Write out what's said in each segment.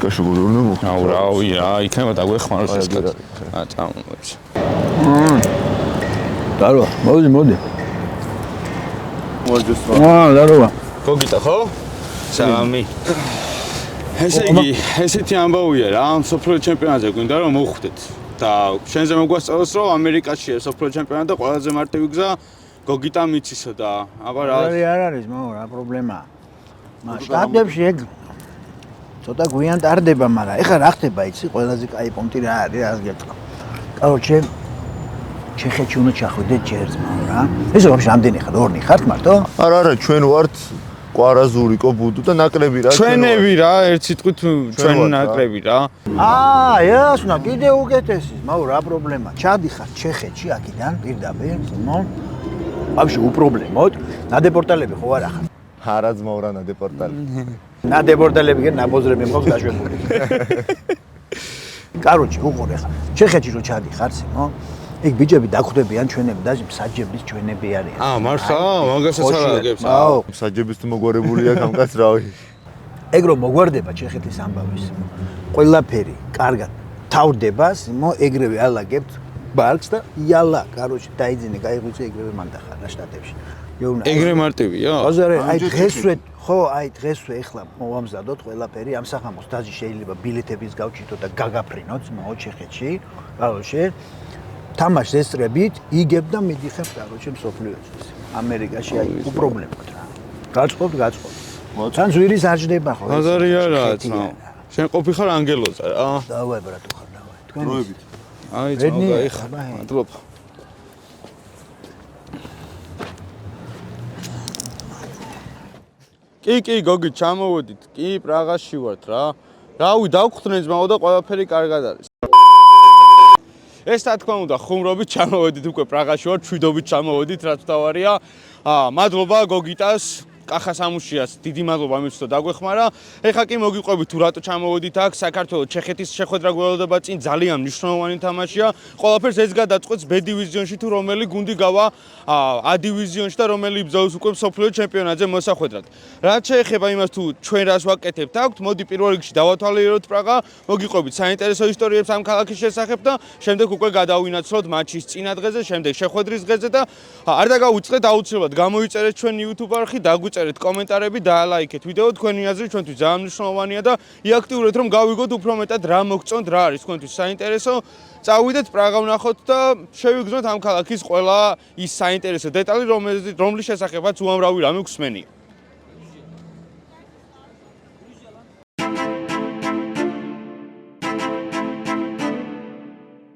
ამერიკაში როგორ უნდა მოხდეს? აუ რავი რა, იქნება დაგვეხმაროს ეს კაცი. წამოებში. დარო, მოდი. მოძესვა. დარო. გოგიტა ხო? სამი. ესე იგი, ესეთი ამბავია რა, სოფლიო ჩემპიონატზე გვინდა რომ მოვხვდეთ. და შენზე მოგვასწავლოს რომ ამერიკაშია სოფლიო ჩემპიონატი და ყველაზე მარტივი გზა გოგიტა მიცისო და აბა რა არ არის მაო რა პრობლემაა. შტატებში ეგ ცოტა გვიან ტარდება, მაგრამ ეხლა რა ხდება იცი, ყველაზე კაი პონტი რა არის, რას გეტყვი. კოროჩე ჩეხეთში უნდა ჩახვიდეთ ჯერს მაო რა. ეს ვაფშე ამდენი ხარ, ორნი ხართ მარტო? არა, ჩვენ ვართ ყვარაზურიკო ბუდუ და ნაკლები რა. ჩვენები რა, ერთ სიტყვით ჩვენ ნაკლები რა. ესნა კიდე უკეთესი, მაო რა პრობლემა. ჩადიხარ ჩეხეთში აქედან პირდაპირ, მო. ვაფშე უპრობლემოდ, ნადეპორტალები ხო არ ახარ? არა ძმაო რა ნადეპორტალი. ნადეპორტალები გენ ნაბოზრები მყავს გაშვებული. კაროჩი უყურე ხა. ჩეხეთში რო ჩადიხარ, მო. ეგ ბიჭები დახვდებიან ჩვენები და მსაჯების ჩვენები არიან. მართლა? მაგასაც არ აგებს. მსაჯების თუ მოგვარებული აქვს ამ კაც რავი. ეგ რო მოგვარდება ჩეხეთის ამბავის. ყველაფერი კარგად თავდება, მო ეგრევე ალაგებთ ბარკს და იალა, კაროჩი დაიძინე, გაიღვიძე ეგრევე მან დახარა შტატებში. ეგრე მარტივია? ოზარე, აი დღესვე, ხო, აი დღესვე ეხლა მოვამზადოთ ყველაფერი, ამ სახამოს დაზი შეიძლება ბილეთების გავჭიდოთ და გაგაფრინოთ, მო ჩეხეთში, კაროჩი. თამაშს ესწრებით, იგებ და მიდიხებ კაროჩე მსოფლიოთვის. ამერიკაში აი უპრობლემოდ რა. გაწყობთ. თან ზვირის არ ჯდება ხო? აზარი არა, ძმა. შენ ყოფი ხარ ანგელოზე რა? დავაი ბრატო ხარ, დავაი. თქვენ დროებით. აი ძმა, გაიხარ. მადლობა. კი, გოგი, ჩამოვედით. კი, პრაღაში ვართ რა. რავი, დავხვდნენ ძმაო და ყველაფერი კარგად არის. ეს რა თქმა უნდა ხუმრობით ჩამოვედით უკვე პრაღაში ვარ, ჩვიდობით ჩამოვედით, რაც თავარია. მადლობა გოგიტას, კახასამუშიას, დიდი მადლობა მისთვის რომ დაგვეხმარა. ეხლა კი მოგიყვებით თუ რატო ჩამოვედით აქ, საქართველოს ჩეხეთის შეხვედრა გველოდება წინ ძალიან მნიშვნელოვანი თამაშია. ყველაფერს ეს გადაწყვეტს B დივიზიონში თუ რომელი გუნდი გავა A დივიზიონში და რომელი იბრძოლს უკვე მსოფლიო ჩემპიონატზე მოსახვედრად. რაც შეეხება იმას თუ ჩვენ რას ვაკეთებთ აქვთ, მოდი პირველ რიგში დავათვალიეროთ პრაღა, მოგიყვებით საინტერესო ისტორიებს ამ ქალაქის შესახებ და შემდეგ უკვე გადავინაცვლოთ მატჩის წინა დღეზე, შემდეგ შეხვედრის დღეზე და არ დაგაუწყდეთ აუცილებლად გამოიწერეთ ჩვენი YouTube არხი, დაგვიწერეთ კომენტარები, დაალაიქეთ ვიდეო, თქვენი აზრი ჩვენთვის ძალიან მნიშვნელოვანია და იაქტიურეთ რომ გავიგოთ უფრო მეტად რა მოგწონთ, რა არის თქვენთვის საინტერესო. წავიდეთ პრაღა ვნახოთ და შევიგრძნოთ ამ ქალაქის ყველა ის საინტერესო დეტალი, რომლის შესახებაც უამრავი რამე გვსმენია.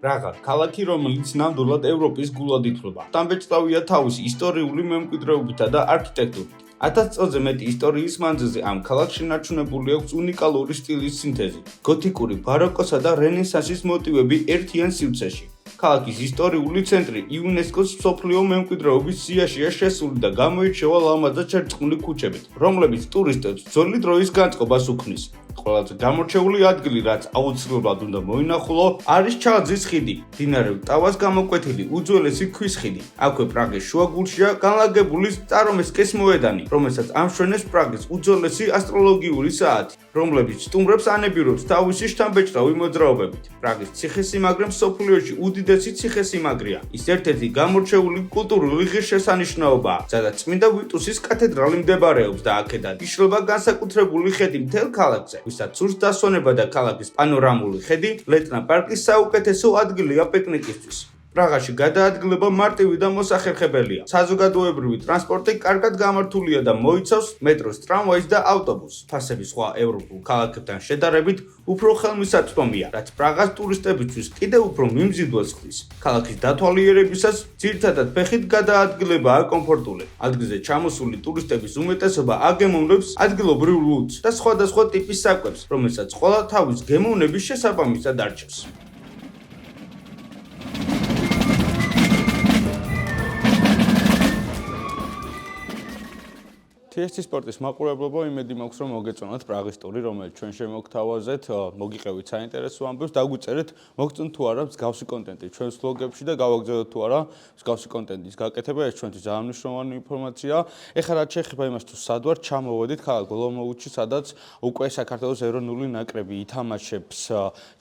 პრაღა, ქალაქი, რომელიც ნამდვილად ევროპის გულად ითვლება. დამბეჭდავია თავისი ისტორიული მემკვიდრეობითა და არქიტექტურით. 1000 წელზე მეტი ისტორიის მანძილზე ამ ქალაქში ნარჩუნებული აქვს უნიკალური სტილის სინთეზი, გოთიკური, ბაროკოსა და რენესანსის მოტივები ერთიან სივრცეში. ქალაქის ისტორიული ცენტრი იუნესკოს მსოფლიო მემკვიდრეობის სიაშია შესული და გამოირჩევა ლამაზად შერწყმული ქუჩებით, რომლებიც ტურისტებს ძველი დროის განწყობას უქმნის. ყველაზე გამორჩეული ადგილი, რაც აუცილებლად უნდა მოინახულო, არის ჩალზის ხიდი, მდინარე ტავას გამოკვეთილი უძველესი ქვის ხიდი. აქვე პრაღის შუაგულშია განლაგებული წარმესკეს მოედანი, რომელსაც ამშვენებს პრაღის უძველესი ასტროლოგიური საათი, რომლებიც სტუმრებს ანებირებს თავისი შთამბეჭდავი მოძრაობებით. პრაღის ციხესიმაგრე მსოფლიოში უდიდესი ციხესიმაგრეა. ის ერთ-ერთი გამორჩეული კულტურული ღირსშესანიშნაობაა, სადაც წმინდა ვიტუსის კათედრალი მდებარეობს და აქედან იშლება განსაკუთრებული ხედი მთელ ქალაქზე. ვისაც სურს დასვენება და ქალაქის პანორამული ხედი, ლეტნა პარკის საუკეთესო ადგილია პიკნიკისთვის. პრაღაში გადაადგილება მარტივი და მოსახერხებელია. საზოგადოებრივი ტრანსპორტი კარგად გამართულია და მოიცავს მეტროს, ტრამვაის და ავტობუსს. ფასები სხვა ევროპულ ქალაქებთან შედარებით უფრო ხელმისაწვდომია, რაც პრაღას ტურისტებისთვის კიდევ უფრო მიმზიდველს ხდის. ქალაქის დათვალიერებისას ძირითადად ფეხით გადაადგილებაა კომფორტული. ადგილზე ჩამოსული ტურისტების უმეტესობა აგემოვნებს ადგილობრივ ლუდს და სხვადასხვა ტიპის საკვებს, რომელსაც ყველა თავის გემოვნების შესაბამისად არჩევს. TST სპორტის მაყურებლებო, იმედი მაქვს, რომ მოგეწონათ პრაღის ტური, რომელიც ჩვენ შემოგთავაზეთ, მოგიყევით საინტერესო ამბებს, დაგვიწერეთ, მოგწონთ თუ არა მსგავსი კონტენტი ჩვენს ბლოგებში და გავაგზავნოთ თუ არა მსგავსი კონტენტის გაკეთება, ეს ჩვენთვის ძალიან მნიშვნელოვანი ინფორმაციაა. ეხლა რაც შეეხება იმას, თუ სად ვარ, ჩამოვედით ქალაქ გოლომოვიჩში, სადაც უკვე საქართველოს ეროვნული ნაკრები ითამაშებს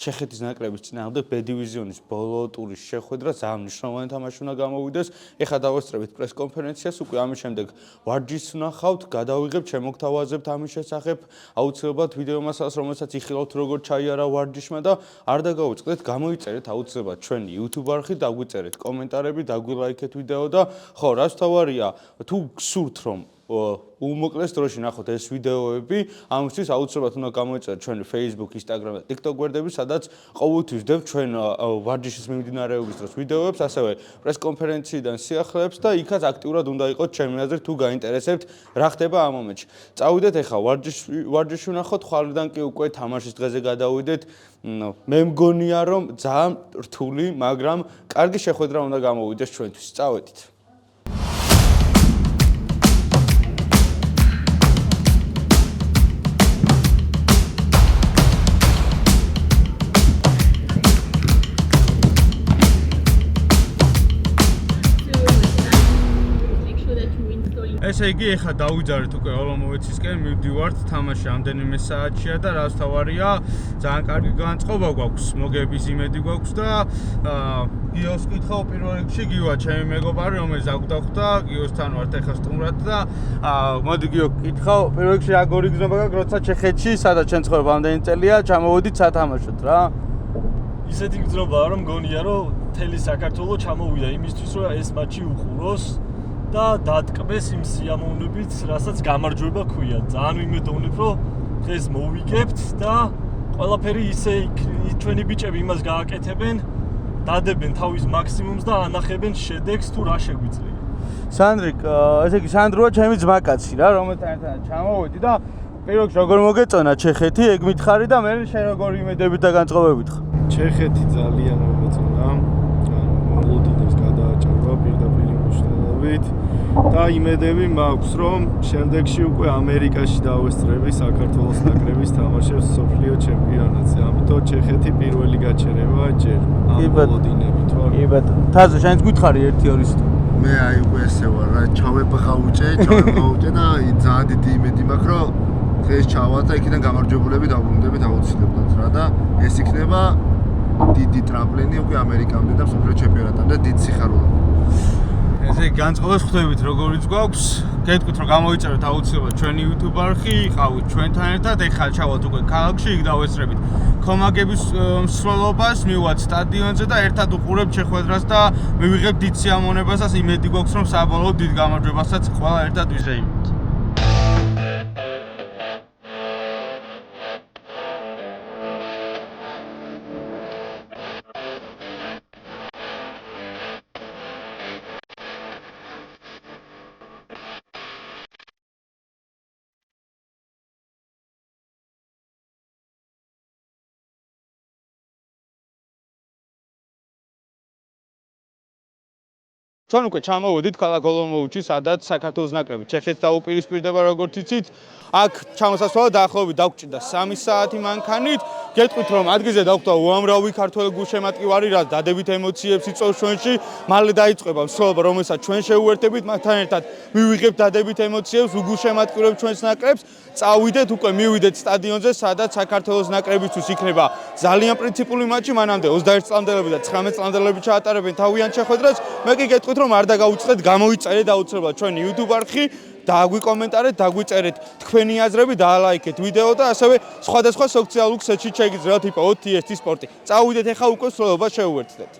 ჩეხეთის ნაკრების წინააღმდეგ B დივიზიონის ბოლო ტურის შეხვედრა, ძალიან მნიშვნელოვანი თამაში უნდა გამოვიდეს. ეხლა დავესწრებით პრესკონფერენციას, უკვე ამის შემდეგ ვარჯიშს ვნახავთ, გადავიღებთ, შემოგთავაზებთ ამის შესახებ, აუცილებლად ვიდეო მასალას, რომელსაც იხილავთ როგორ ჩაიარა ვარჯიშმა და არ დაგაუწყდეთ, გამოიწერეთ აუცილებლად ჩვენი YouTube არხი, დაგვიწერეთ კომენტარები, დაგვილაიქეთ ვიდეო და ხო, რაც თავარია, თუ გსურთ რომ უმოკლეს დროში ნახოთ ეს ვიდეოები, ამისთვის აუცილებლად უნდა გამოიწერეთ ჩვენი Facebook, Instagram და TikTok გვერდები, სადაც ყოველთვის ვდებთ ჩვენ ვარჯიშის მიმდინარეობის დროს ვიდეოებს, ასევე პრესკონფერენციიდან სიახლეებს და იქაც აქტიურად უნდა იყოთ ჩემი აზრით, თუ გაინტერესებთ რა ხდება ამ მომენტში. წავიდეთ ახლა ვარჯიში ვნახოთ, ხვალიდან კი უკვე თამაშის დღეზე გადავიდეთ. მე მგონია რომ ძალიან რთული, მაგრამ კარგი შეხვედრა უნდა გამოვიდეს ჩვენთვის. წავედით. ესე იგი, ეხლა დავიძარეთ უკვე ოლომოვიცისკენ, მივდივართ, თამაში ამდენიმე საათშია და რაც თავარია, ძალიან კარგი განწყობა გვაქვს, მოგების იმედი გვაქვს და გიოს კითხავ პირველ რიგში, გიოა ჩემი მეგობარი, რომელიც აგვდახვდა, გიოსთან ვართ ეხლა სტუმრად და მოდი გიო, კითხავ, პირველ რიგში რა გორიგზნობა გაქვს, როცა ჩეხეთში, სადაც ჩვენ ცხოვრობ ამდენი წელია, ჩამოვედით სათამაშოდ რა. ისეთი გრძნობაა, რომ მგონია, რომ მთელი საქართველო ჩამოვიდა იმისთვის, რომ ეს მატჩი უხუროს. და დატკბეს იმ სიამოვნებით, რასაც გამარჯვება ქვია. ძალიან ვიმედოვნებ, რომ დღეს მოვიგებთ და ყველაფერი ისე ჩვენი ბიჭები იმას გააკეთებენ, დადებენ თავის მაქსიმუმს და ანახებენ შედეგს თუ რა შეგვიძლია. სანდრიკ, ესე იგი სანდროა ჩემი ძმაკაცი რა, რომელთან ერთად ჩამოვედი და პირველ რიგში როგორ მოგეწონა ჩეხეთი, ეგ მითხარი და მე შენ როგორ იმედებით და განწყობებით ხარ? ჩეხეთი ძალიან მომეწონა. მოლოდინებს გადააჭარბა პირდაპირ იმუშავებით. და იმედები მაქვს, რომ შემდეგში უკვე ამერიკაში დავესწრები საქართველოს ნაკრების თამაშებს მსოფლიო ჩემპიონატზე. ამიტომ ჩეხეთი პირველი გაჩერება ჯერ. ამ მოლოდინებით ვარ. კი ბატონო. თაზე შენც გითხარი 1-2 ისე. მე აი უკვე ესე ვარ რა, ჩავებღაუჭე და ძალიან დიდი იმედი მაქვს, რომ დღეს ჩავალ და იქიდან გამარჯვებულები დავბრუნდებით აუცილებლად რა და ეს იქნება დიდი ტრამპლინი უკვე ამერიკამდე და მსოფლიო ჩემპიონატამდე დიდ სიხარულად. ესე განწყობას ხვდებით როგორიც გვაქვს. გეტყვით რომ გამოიწეროთ აუცილებლად ჩვენი YouTube არხი, იყავით ჩვენთან ერთად, ეხლა ჩავალთ უკვე ქალაქში, იქ დავესწრებით კომაგების მსვლელობას, მივდივართ სტადიონზე და ერთად უყურებთ შეხვედრას და მივიღებთ დიდ სიამოვნებასაც, იმედი გვაქვს რომ საბოლოოდ დიდ გამარჯვებასაც ყველა ერთად ვიზეიმოთ. ჩვენ უკვე ჩამოვედით ქალაქ გოლომოვიჩში, სადაც საქართველოს ნაკრები ჩეხეთს დაუპირისპირდება, როგორც იცით. აქ ჩამოსასვლელად დაახლოებით დაგვჭირდა 3 საათი მანქანით. გეტყვით რომ ადგილზე დაგვხვდა უამრავი ქართველი გულშემატკივარი, რაც დადებით ემოციებს იწვევს ჩვენში. მალე დაიწყება მსვლელობა, რომელსაც ჩვენ შეუერთებით, მასთან ერთად მივიღებთ დადებით ემოციებს, უგულშემატკივრებს ჩვენს ნაკრებს. წავიდეთ უკვე მივიდეთ სტადიონზე, სადაც საქართველოს ნაკრებისთვის იქნება ძალიან პრინციპული მატჩი. მანამდე 21 წლამდელები და 19 წლამდელები ჩაატარებენ თავიანთ შეხვედრას. მე კი გეტყვით რომ არ დაგაუწყდეთ, გამოიწერეთ აუცილებლად ჩვენი YouTube არხი, დაგვიკომენტარეთ, დაგვიწერეთ თქვენი აზრები, დაალაიქეთ ვიდეო და ასევე სხვადასხვა სოციალურ ქსელში შეგიძლიათ იპოვოთ TST სპორტი. წავიდეთ ახლა უკვე მსვლელობას შეუერთდეთ.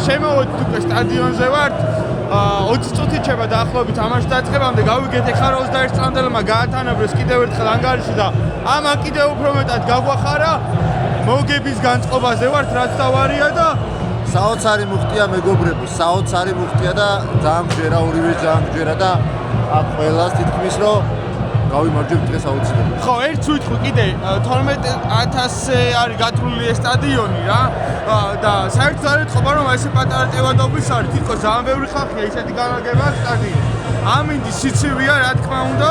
შემოვედი უკვე სტადიონზე ვართ. 20 წუთი ჩება დაახლოებით თამაში დაწყებამდე. გავიგეთ ეხლა 21 წლამდელმა გაათანაბრეს კიდევ ერთხელ ანგარიში და ამან კიდევ უფრო მეტად გაგვახარა. მოგების განწყობაზე ვართ, რაც თავარია და საოცარი მუხტია მეგობრებო, საოცარი მუხტია და ძალიან გჯერა, ორივე ძალიან გჯერა და აქ ყველას თითქმის რომ გავიმარჯვებთ დღეს აუცილებლად. ხო, ერთს ვიტყვი კიდე 12000-ზე არის გათვლილი ეს სტადიონი რა. და საერთოდ არ ეთყობა რომ ესე პატარა ტევადობის არის, თითქოს ძალიან ბევრი ხალხია, ისეთი განლაგება აქვს სტადიონი. ამინდის სიცივია, რა თქმა უნდა,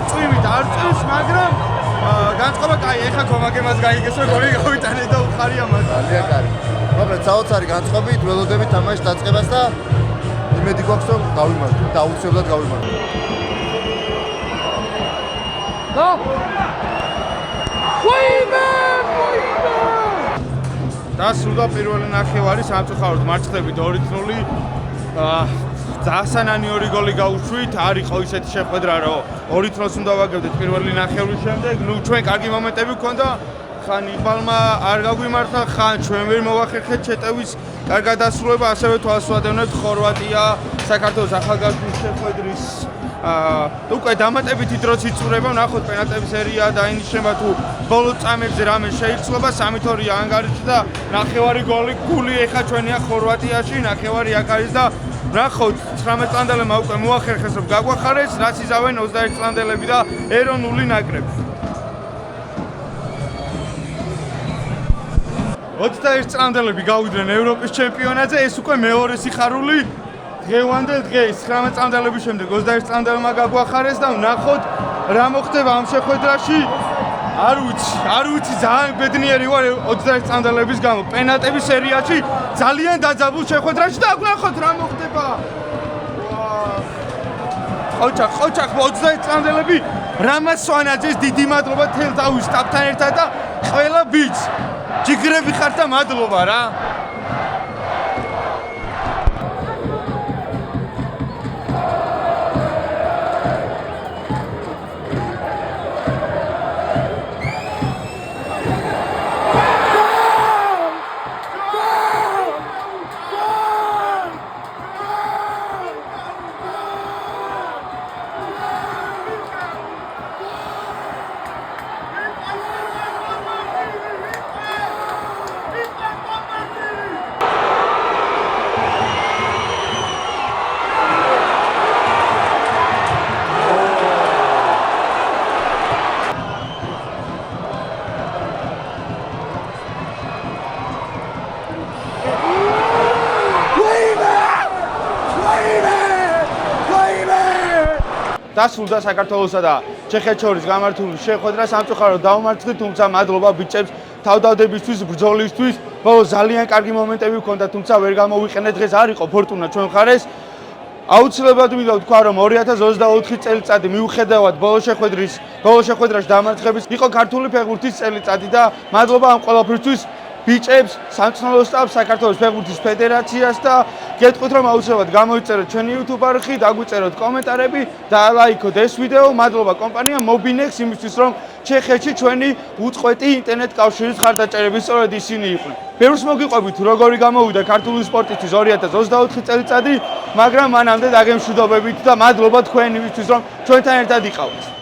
წვიმით არ წვიმს, მაგრამ განწყობა კაი, ეხა კომაგემას გაიგეს რომ გოლი გავიტანე და უხარია მას. ძალიან კარგი. მოკლედ საოცარი განწყობით ველოდებით თამაშის დაწყებას და იმედი გვაქვს რომ გავიმარჯვებთ და აუცილებლად გავიმარჯვებთ. დასრულდა პირველი ნახევარი სამწუხაროდ მარცხდებით 2-0. დასანანი ორი გოლი გაუშვით, არ იყო ისეთი შეხვედრა რომ 2-0-ს უნდა ვაგებდეთ პირველი ნახევრის შემდეგ. ნუ ჩვენ კარგი მომენტები გვქონდა, ხან იბალმა არ გაგვიმართა, ხან ჩვენ ვერ მოვახერხეთ ჩეტევის კარგად დასრულება, ასევე თვალს ვადევნებთ ხორვატია, საქართველოს ახალგაზრდული შეხვედრის უკვე დამატებითი დროც იწურება, ნახოთ პენალტების სერია დაინიშნება თუ ბოლო წამებზე რამე შეიცვლება, 3-2 ანგარიში და ნახევარი გული ეხა ჩვენია ხორვატიაში, ნახევარი აქ არის და ნახოთ 19 წლამდელებმა უკვე მოახერხეს რომ გაგვახარეს, რაც იზავენ 21 წლამდელები და ეროვნული ნაკრები. 21 წლამდელები გავიდნენ ევროპის ჩემპიონატზე, ეს უკვე მეორე სიხარული დღევანდელ დღეს 19 წლამდელების შემდეგ 21 წლამდელმა გაგვახარეს და ვნახოთ რა მოხდება ამ შეხვედრაში. არ ვიცი, ძალიან ბედნიერი ვარ 21 წლამდელების გამო. პენალტების სერიაში ძალიან დაძაბულ შეხვედრაში და ვნახოთ რა მოხდება. ყოჩახ 21 წლამდელები რამაზ სვანაძეს დიდი მადლობა თელ თავის სტაფთან ერთად და ყველა ბიჭს ჯიგრები ხართ და მადლობა რა. დასრულდა საქართველოსა და ჩეხეთს შორის გამართული შეხვედრა, სამწუხაროდ დავმარცხდით, თუმცა მადლობა ბიჭებს თავდადებისთვის, ბრძოლისთვის. ბოლოს ძალიან კარგი მომენტები ჰქონდა, თუმცა ვერ გამოვიყენეთ, დღეს არ იყო ფორტუნა ჩვენ მხარეს. აუცილებლად მინდა ვთქვა, რომ 2024 წელიწადი მიუხედავად ბოლო შეხვედრაში დამარცხების იყო ქართული ფეხბურთის წელიწადი და მადლობა ამ ყველაფრისთვის ბიჭებს, სამწნულო სტაფს, საქართველოს ფეხბურთის ფედერაციას და გეტყვით რომ აუცილებლად გამოიწეროთ ჩვენი YouTube არხი, დაგვიწეროთ კომენტარები და ლაიქოთ ეს ვიდეო. მადლობა კომპანია Mobinex იმისთვის რომ ჩეხეთში ჩვენი უწყვეტი ინტერნეტ კავშირის ხარდაჭერები სწორედ ისინი იყვნენ. ბევრს მოგიყვებით როგორი გამოვიდა ქართული სპორტისთვის 2024 წელიწადი, მაგრამ მანამდე დაგემშვიდობებით და მადლობა თქვენისთვის რომ ჩვენთან ერთად იყავით.